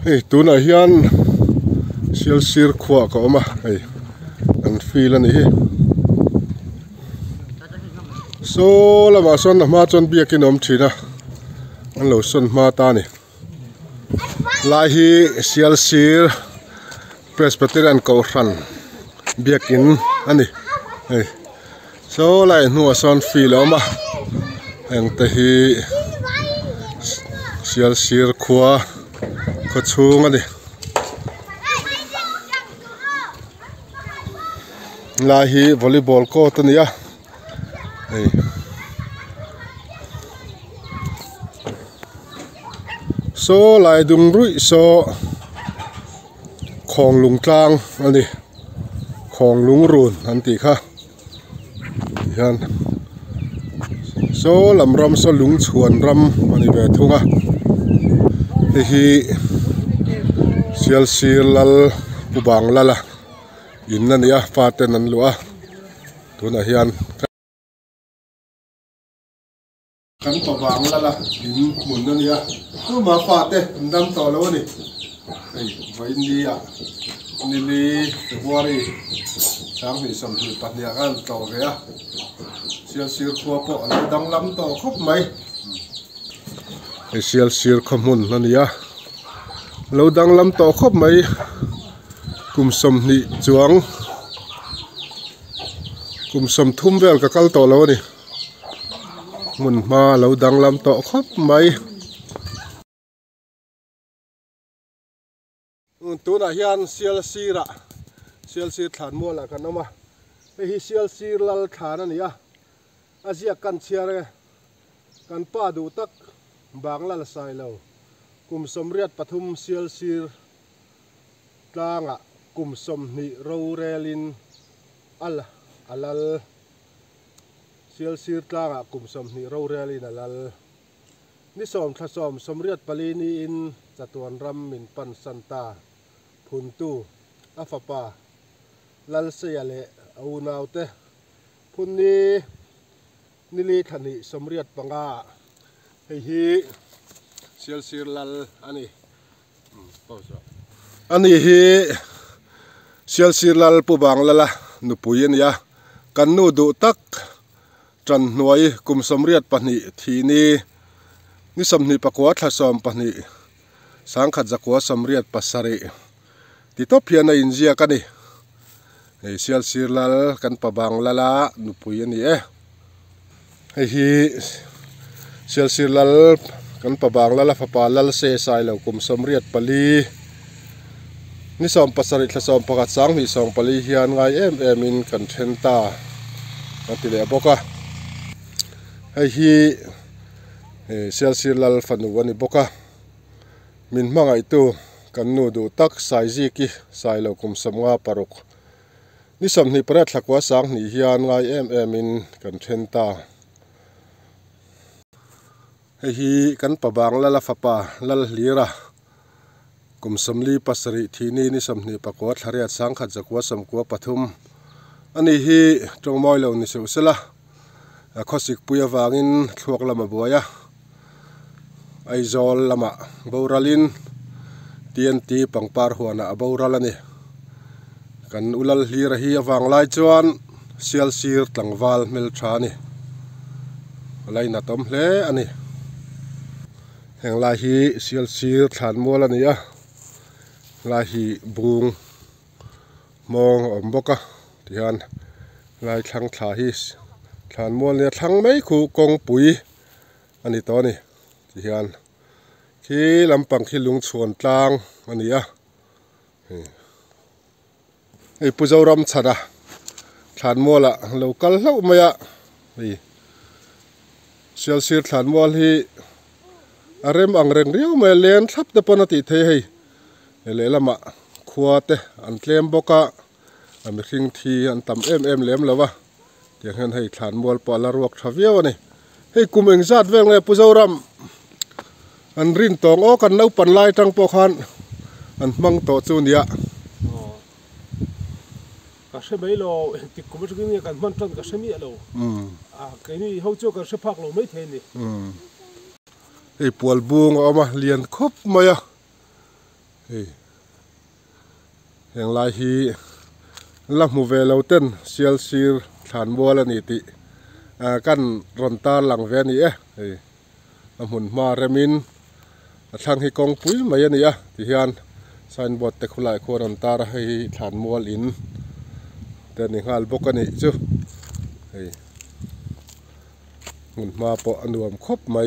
Hey, tu na hian sial sir khua ka oma hey an feel ani hi so lama son ma chon biakin om thina an lo son ma ta ni lai hi sial sir Presbyterian ko ran biakin ani hey so lai nu son feel oma ang ta hi sial sir khua ko chung ani lai hi volleyball court ania hey so lai dung rui so khong lung tlang ani khong lung run an ti kha hian so lam ram so lung chuan ram ani ve thunga hi sial sir lal ubang lala in na nia faten an lua tuna hian kan pawang lala in mun na nia tu ma fate ndam to lo ni ei vai nia ni li wari sang ni sam hi patnia kan to ge a sial sir khua po an dang lam to khop mai ei sial sir khamun na nia lo dang lam to khop mai kum som ni chuang kum som thum vel ka kal to lo ni mun ma lo dang lam to khop mai tu na hian sial sir than mo la kan oma hi sial sir lal than ani a azia kan chiare kan pa du tak bangla la sai lo kum som riat pathum sial sir tlanga kum som ni ro relin alal sial sir tlanga kum som ni ro relin alal ni som thla som somriat palini in chatuan ram min pan santa phuntu afapa lal seyale aunaute phunni nili thani somriat panga hi sial sir lal ani pause ani hi sial sir lal pu bang lala nu puyen ya kan nu du tak tran nuai kum somriat pani thini ni somni pakwa thla som pani sangkhat zakwa somriat pasari ti top hian a injia kani ei sial sir lal kan pa bang lala nu puyen ni hi sial sir lal kan pa bang lala fa pa lal se sai lo kum somriat pali ni som pasari thla som pakat sang mi som pali hian ngai em in kan thenta ati le boka hi sial sir lal fanu ani boka min mangai tu kan nu du tak sai ji ki sai lo kum somnga paruk ni som ni pret thakwa sang ni hian ngai em in kan thenta hi kan pa bang lala fa pa lal lira kum somli pasari thini ni somni pakwa thlariat sangkhat zakwa somkwa pathum ani hi tongmoi lo ni seusela khosik puya wangin thluak lama buaya aizol lama boralin TNT pangpar huana aboralani kan ulal hira hi awang lai chuan sial sir tlangwal mel thani lai na tom hle ani heng lai hi sial sir than mol ani a lai hi bung mong om boka tian lai thlang thla hi than mol ne thlang mai khu kong pui ani to ni tian khi lampang khi lung chuan tlang ani a ei puzoram chana than mola local hlo maya ei sial sir than mol hi arem angreng riu me len thap de ponati the hei le lama khuate an tlem boka am khing thi an tam em lem lawa tiang han hei than mol pa la ruak thaviaw ani hei kumeng zat veng le puzoram an rin tong o kan no pan lai tang po khan an mang to chu nia ka se mai lo ti kum chu ni kan man tan ka se mi lo cái này hậu cho cái phạc lo mấy thế này. Ei pual buông oma lian khop maya อย่างไรฮีลักมูเวลเต้นเซียลซีร์ฐานบัวละนี่ติกันรอนตาหลังเวนี่หุ่นมาเรมินทางให้กองปุ๋ยมาอย่างนี้ที่ฮันไซน์บอร์ดแต่คนหลายคนรอนตาให้ฐานบัวลินแต่นี่ฮาลบกันนี่จู่หุ่นมาปะอันรวมครบไหม